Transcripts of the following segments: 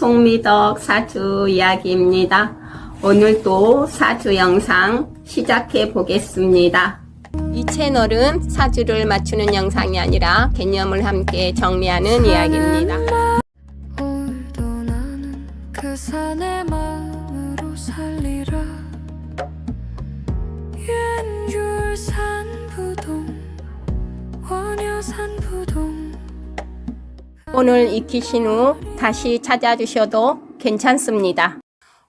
송미덕 사주 이야기입니다. 오늘도 사주 영상 시작해 보겠습니다. 이 채널은 사주를 맞추는 영상이 아니라 개념을 함께 정리하는 이야기입니다. 오늘도 나는 그 산의 마음으로 살리라. 윤율산부동 원효산부동. 오늘 익히신 후 다시 찾아주셔도 괜찮습니다.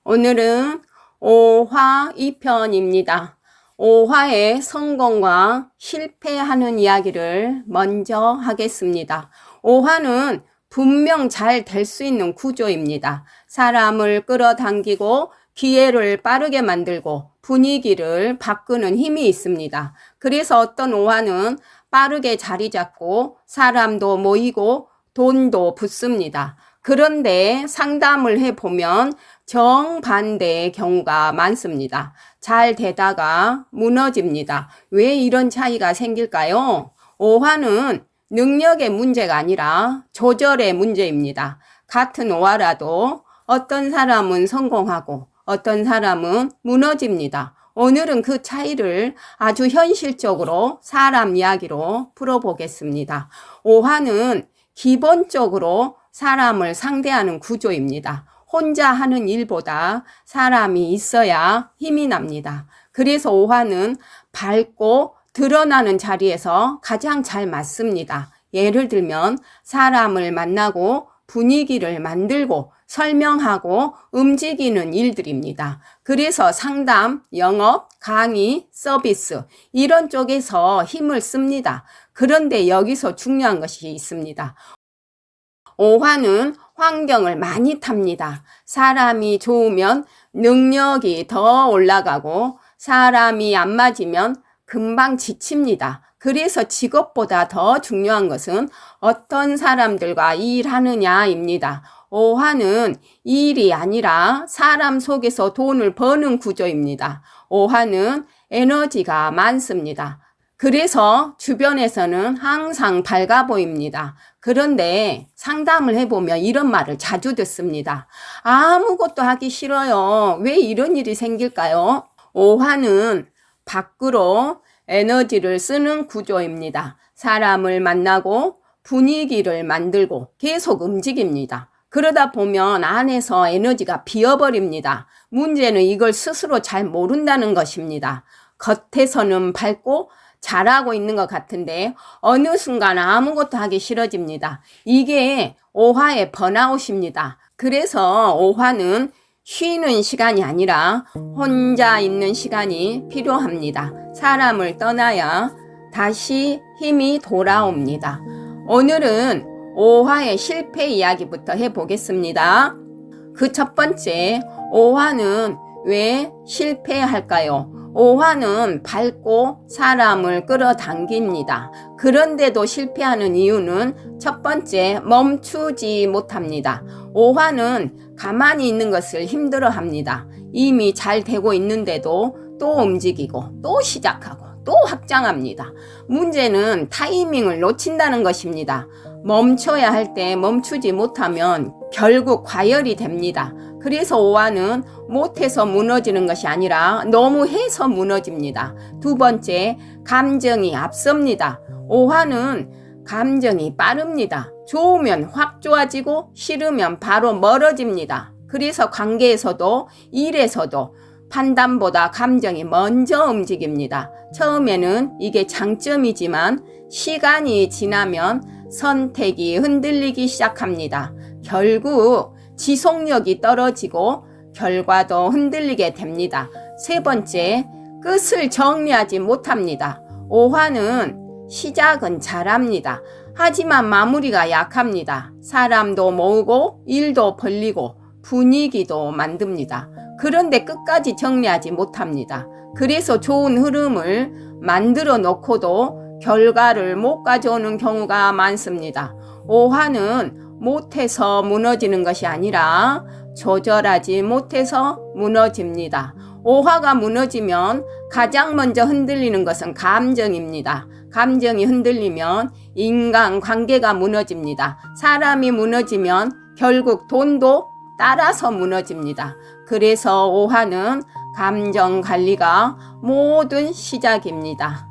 오늘은 5화 2편입니다. 5화의 성공과 실패하는 이야기를 먼저 하겠습니다. 5화는 분명 잘 될 수 있는 구조입니다. 사람을 끌어당기고 기회를 빠르게 만들고 분위기를 바꾸는 힘이 있습니다. 그래서 어떤 5화는 빠르게 자리 잡고 사람도 모이고 돈도 붙습니다. 그런데 상담을 해보면 정반대의 경우가 많습니다. 잘 되다가 무너집니다. 왜 이런 차이가 생길까요? 5화는 능력의 문제가 아니라 조절의 문제입니다. 같은 5화라도 어떤 사람은 성공하고 어떤 사람은 무너집니다. 오늘은 그 차이를 아주 현실적으로 사람 이야기로 풀어보겠습니다. 5화는 기본적으로 사람을 상대하는 구조입니다. 혼자 하는 일보다 사람이 있어야 힘이 납니다. 그래서 5화는 밝고 드러나는 자리에서 가장 잘 맞습니다. 예를 들면 사람을 만나고 분위기를 만들고 설명하고 움직이는 일들입니다. 그래서 상담, 영업, 강의, 서비스 이런 쪽에서 힘을 씁니다. 그런데 여기서 중요한 것이 있습니다. 5화는 환경을 많이 탑니다. 사람이 좋으면 능력이 더 올라가고 사람이 안 맞으면 금방 지칩니다. 그래서 직업보다 더 중요한 것은 어떤 사람들과 일하느냐입니다. 5화는 일이 아니라 사람 속에서 돈을 버는 구조입니다. 5화는 에너지가 많습니다. 그래서 주변에서는 항상 밝아 보입니다. 그런데 상담을 해보면 이런 말을 자주 듣습니다. 아무것도 하기 싫어요. 왜 이런 일이 생길까요? 5화는 밖으로 에너지를 쓰는 구조입니다. 사람을 만나고 분위기를 만들고 계속 움직입니다. 그러다 보면 안에서 에너지가 비어버립니다. 문제는 이걸 스스로 잘 모른다는 것입니다. 겉에서는 밝고 잘하고 있는 것 같은데 어느 순간 아무것도 하기 싫어집니다. 이게 5화의 번아웃입니다. 그래서 5화는 쉬는 시간이 아니라 혼자 있는 시간이 필요합니다. 사람을 떠나야 다시 힘이 돌아옵니다. 오늘은 5화의 실패 이야기부터 해보겠습니다. 그 첫 번째, 5화는 왜 실패할까요? 5화는 밝고 사람을 끌어당깁니다. 그런데도 실패하는 이유는 첫 번째, 멈추지 못합니다. 5화는 가만히 있는 것을 힘들어합니다. 이미 잘 되고 있는데도 또 움직이고 또 시작하고 또 확장합니다. 문제는 타이밍을 놓친다는 것입니다. 멈춰야 할 때 멈추지 못하면 결국 과열이 됩니다. 그래서 5화는 못해서 무너지는 것이 아니라 너무 해서 무너집니다. 두 번째, 감정이 앞섭니다. 5화는 감정이 빠릅니다. 좋으면 확 좋아지고 싫으면 바로 멀어집니다. 그래서 관계에서도 일에서도 판단보다 감정이 먼저 움직입니다. 처음에는 이게 장점이지만 시간이 지나면 선택이 흔들리기 시작합니다. 결국 지속력이 떨어지고 결과도 흔들리게 됩니다. 세 번째, 끝을 정리하지 못합니다. 5화는 시작은 잘합니다. 하지만 마무리가 약합니다. 사람도 모으고 일도 벌리고 분위기도 만듭니다. 그런데 끝까지 정리하지 못합니다. 그래서 좋은 흐름을 만들어 놓고도 결과를 못 가져오는 경우가 많습니다. 5화는 못해서 무너지는 것이 아니라 조절하지 못해서 무너집니다. 5화가 무너지면 가장 먼저 흔들리는 것은 감정입니다. 감정이 흔들리면 인간관계가 무너집니다. 사람이 무너지면 결국 돈도 따라서 무너집니다. 그래서 오화는 감정 관리가 모든 시작입니다.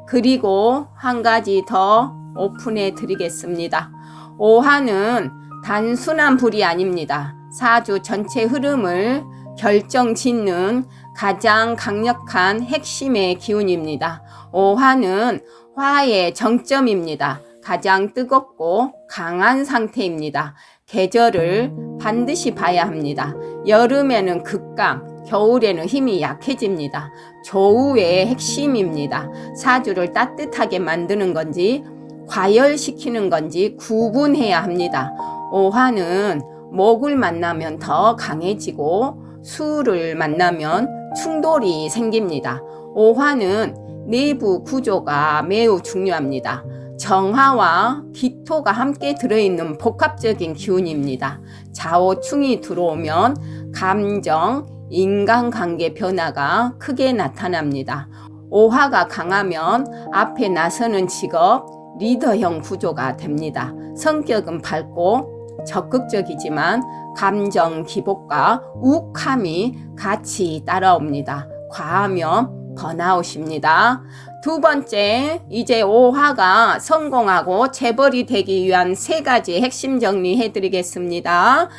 그리고 한 가지 더 오픈해 드리겠습니다. 오화는 단순한 불이 아닙니다. 사주 전체 흐름을 결정짓는 가장 강력한 핵심의 기운입니다. 오화는 화의 정점입니다. 가장 뜨겁고 강한 상태입니다. 계절을 반드시 봐야 합니다. 여름에는 극강, 겨울에는 힘이 약해집니다. 조우의 핵심입니다. 사주를 따뜻하게 만드는 건지 과열시키는 건지 구분해야 합니다. 오화는 목을 만나면 더 강해지고 수를 만나면 충돌이 생깁니다. 오화는 내부 구조가 매우 중요합니다. 정화와 기토가 함께 들어있는 복합적인 기운입니다. 좌우충이 들어오면 감정, 인간관계 변화가 크게 나타납니다. 오화가 강하면 앞에 나서는 직업, 리더형 구조가 됩니다. 성격은 밝고 적극적이지만 감정 기복과 욱함이 같이 따라옵니다. 과하면 번아웃입니다. 두 번째, 이제 오화가 성공하고 재벌이 되기 위한 3가지 핵심 정리해 드리겠습니다.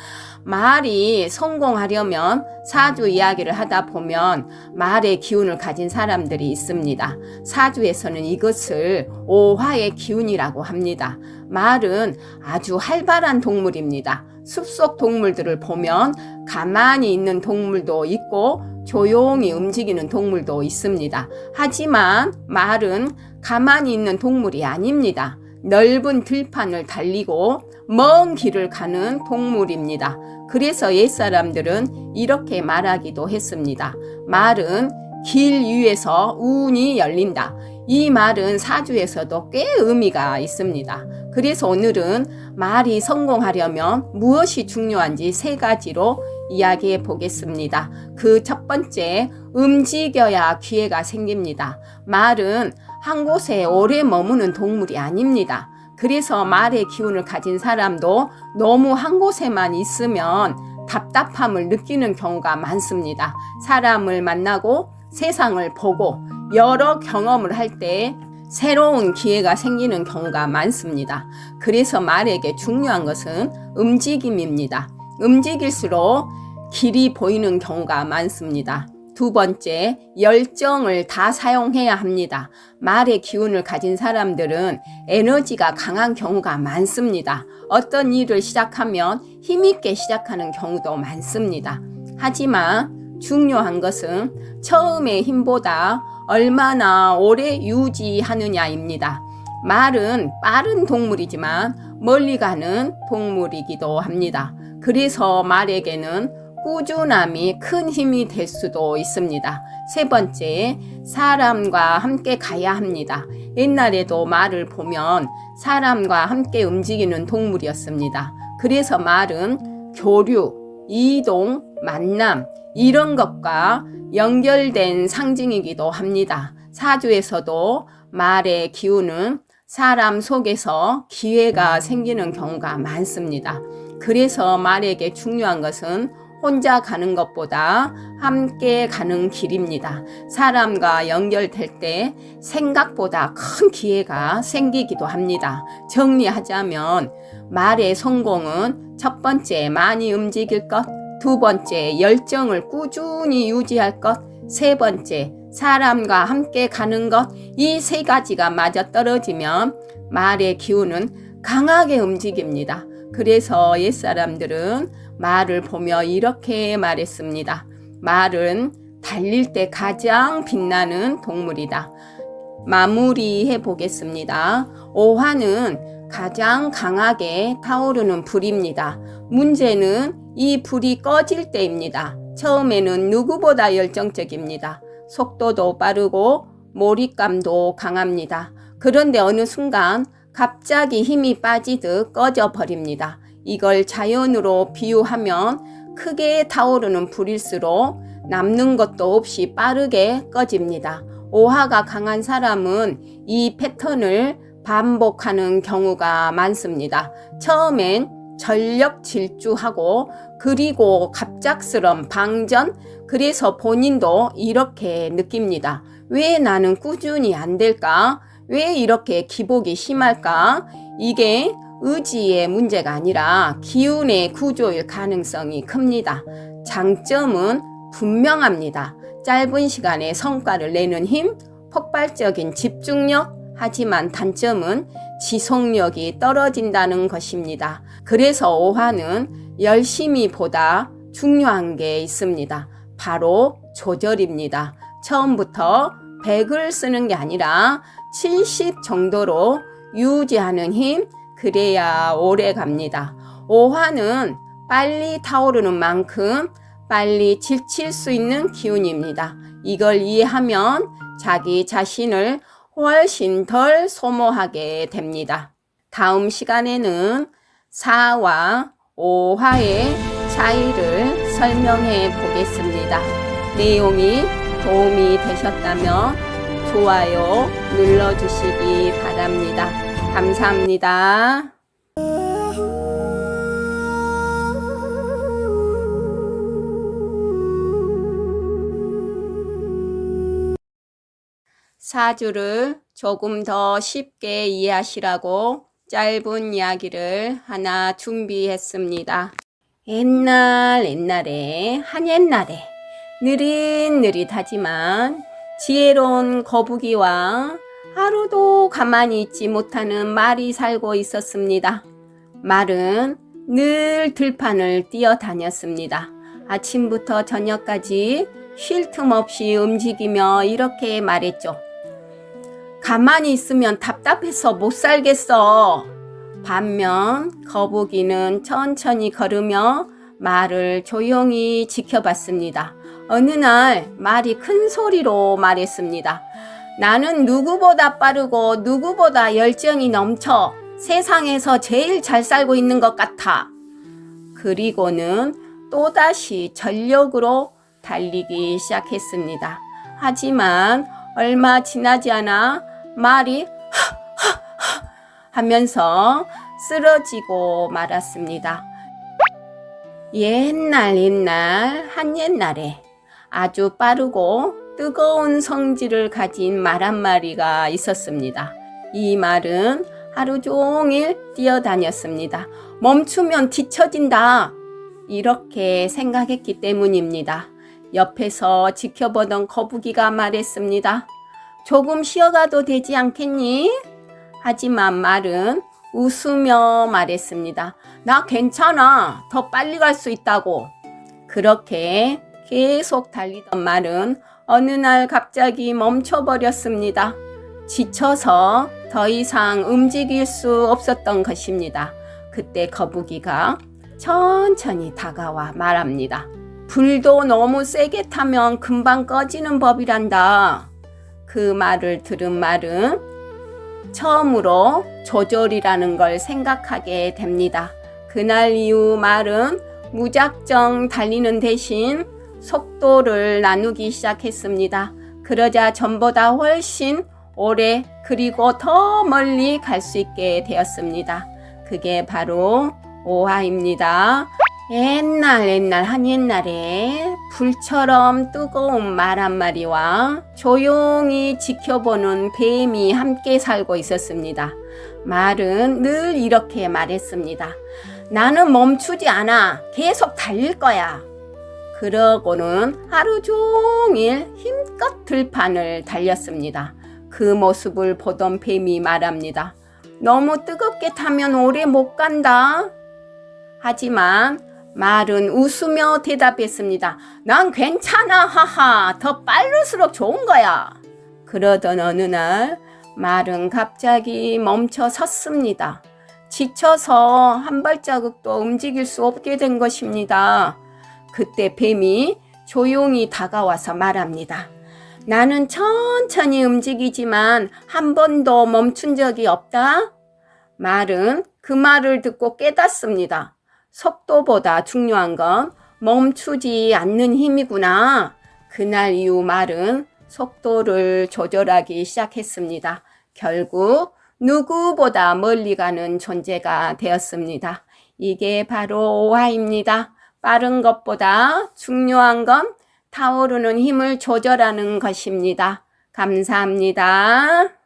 말이 성공하려면 사주 이야기를 하다 보면 말의 기운을 가진 사람들이 있습니다. 사주에서는 이것을 오화의 기운이라고 합니다. 말은 아주 활발한 동물입니다. 숲속 동물들을 보면 가만히 있는 동물도 있고 조용히 움직이는 동물도 있습니다. 하지만 말은 가만히 있는 동물이 아닙니다. 넓은 들판을 달리고 먼 길을 가는 동물입니다. 그래서 옛사람들은 이렇게 말하기도 했습니다. 말은 길 위에서 운이 열린다. 이 말은 사주에서도 꽤 의미가 있습니다. 그래서 오늘은 말이 성공하려면 무엇이 중요한지 3가지로 이야기해 보겠습니다. 그 첫 번째, 움직여야 기회가 생깁니다. 말은 한 곳에 오래 머무는 동물이 아닙니다. 그래서 말의 기운을 가진 사람도 너무 한 곳에만 있으면 답답함을 느끼는 경우가 많습니다. 사람을 만나고 세상을 보고 여러 경험을 할 때 새로운 기회가 생기는 경우가 많습니다. 그래서 말에게 중요한 것은 움직임입니다. 움직일수록 길이 보이는 경우가 많습니다. 두 번째, 열정을 다 사용해야 합니다. 말의 기운을 가진 사람들은 에너지가 강한 경우가 많습니다. 어떤 일을 시작하면 힘있게 시작하는 경우도 많습니다. 하지만 중요한 것은 처음의 힘보다 얼마나 오래 유지하느냐입니다. 말은 빠른 동물이지만 멀리 가는 동물이기도 합니다. 그래서 말에게는 꾸준함이 큰 힘이 될 수도 있습니다. 세 번째, 사람과 함께 가야 합니다. 옛날에도 말을 보면 사람과 함께 움직이는 동물이었습니다. 그래서 말은 교류, 이동, 만남 이런 것과 연결된 상징이기도 합니다. 사주에서도 말의 기운은 사람 속에서 기회가 생기는 경우가 많습니다. 그래서 말에게 중요한 것은 혼자 가는 것보다 함께 가는 길입니다. 사람과 연결될 때 생각보다 큰 기회가 생기기도 합니다. 정리하자면 말의 성공은 첫 번째, 많이 움직일 것, 두 번째, 열정을 꾸준히 유지할 것, 세 번째, 사람과 함께 가는 것, 이 3가지가 맞아떨어지면 말의 기운은 강하게 움직입니다. 그래서 옛사람들은 말을 보며 이렇게 말했습니다. 말은 달릴 때 가장 빛나는 동물이다. 마무리해 보겠습니다. 오화는 가장 강하게 타오르는 불입니다. 문제는 이 불이 꺼질 때입니다. 처음에는 누구보다 열정적입니다. 속도도 빠르고 몰입감도 강합니다. 그런데 어느 순간 갑자기 힘이 빠지듯 꺼져 버립니다. 이걸 자연으로 비유하면 크게 타오르는 불일수록 남는 것도 없이 빠르게 꺼집니다. 오화가 강한 사람은 이 패턴을 반복하는 경우가 많습니다. 처음엔 전력 질주하고 그리고 갑작스런 방전. 그래서 본인도 이렇게 느낍니다. 왜 나는 꾸준히 안 될까? 왜 이렇게 기복이 심할까? 이게 의지의 문제가 아니라 기운의 구조일 가능성이 큽니다. 장점은 분명합니다. 짧은 시간에 성과를 내는 힘, 폭발적인 집중력. 하지만 단점은 지속력이 떨어진다는 것입니다. 그래서 오화는 열심히보다 중요한 게 있습니다. 바로 조절입니다. 처음부터 100을 쓰는 게 아니라 70 정도로 유지하는 힘, 그래야 오래 갑니다. 오화는 빨리 타오르는 만큼 빨리 지칠 수 있는 기운입니다. 이걸 이해하면 자기 자신을 훨씬 덜 소모하게 됩니다. 다음 시간에는 4와 5화의 차이를 설명해 보겠습니다. 내용이 도움이 되셨다면 좋아요 눌러주시기 바랍니다. 감사합니다. 사주를 조금 더 쉽게 이해하시라고 짧은 이야기를 하나 준비했습니다. 옛날에 한옛날에 느릿느릿하지만 지혜로운 거북이와 하루도 가만히 있지 못하는 말이 살고 있었습니다. 말은 늘 들판을 뛰어다녔습니다. 아침부터 저녁까지 쉴 틈 없이 움직이며 이렇게 말했죠. 가만히 있으면 답답해서 못 살겠어. 반면 거북이는 천천히 걸으며 말을 조용히 지켜봤습니다. 어느 날 말이 큰 소리로 말했습니다. 나는 누구보다 빠르고 누구보다 열정이 넘쳐 세상에서 제일 잘 살고 있는 것 같아. 그리고는 또다시 전력으로 달리기 시작했습니다. 하지만 얼마 지나지 않아 말이 하면서 쓰러지고 말았습니다. 옛날 한옛날에 아주 빠르고 뜨거운 성질을 가진 말 한 마리가 있었습니다. 이 말은 하루 종일 뛰어다녔습니다. 멈추면 뒤처진다. 이렇게 생각했기 때문입니다. 옆에서 지켜보던 거북이가 말했습니다. 조금 쉬어가도 되지 않겠니? 하지만 말은 웃으며 말했습니다. 나 괜찮아. 더 빨리 갈 수 있다고. 그렇게 계속 달리던 말은 어느 날 갑자기 멈춰버렸습니다. 지쳐서 더 이상 움직일 수 없었던 것입니다. 그때 거북이가 천천히 다가와 말합니다. 불도 너무 세게 타면 금방 꺼지는 법이란다. 그 말을 들은 말은 처음으로 조절이라는 걸 생각하게 됩니다. 그날 이후 말은 무작정 달리는 대신 속도를 나누기 시작했습니다. 그러자 전보다 훨씬 오래 그리고 더 멀리 갈 수 있게 되었습니다. 그게 바로 오화입니다. 옛날 한옛날에 불처럼 뜨거운 말 한 마리와 조용히 지켜보는 뱀이 함께 살고 있었습니다. 말은 늘 이렇게 말했습니다. 나는 멈추지 않아. 계속 달릴 거야. 그러고는 하루 종일 힘껏 들판을 달렸습니다. 그 모습을 보던 뱀이 말합니다. 너무 뜨겁게 타면 오래 못 간다. 하지만 말은 웃으며 대답했습니다. 난 괜찮아, 하하. 더 빠를수록 좋은 거야. 그러던 어느 날 말은 갑자기 멈춰 섰습니다. 지쳐서 한 발자국도 움직일 수 없게 된 것입니다. 그때 뱀이 조용히 다가와서 말합니다. 나는 천천히 움직이지만 한 번도 멈춘 적이 없다. 말은 그 말을 듣고 깨닫습니다. 속도보다 중요한 건 멈추지 않는 힘이구나. 그날 이후 말은 속도를 조절하기 시작했습니다. 결국 누구보다 멀리 가는 존재가 되었습니다. 이게 바로 오화입니다. 빠른 것보다 중요한 건 타오르는 힘을 조절하는 것입니다. 감사합니다.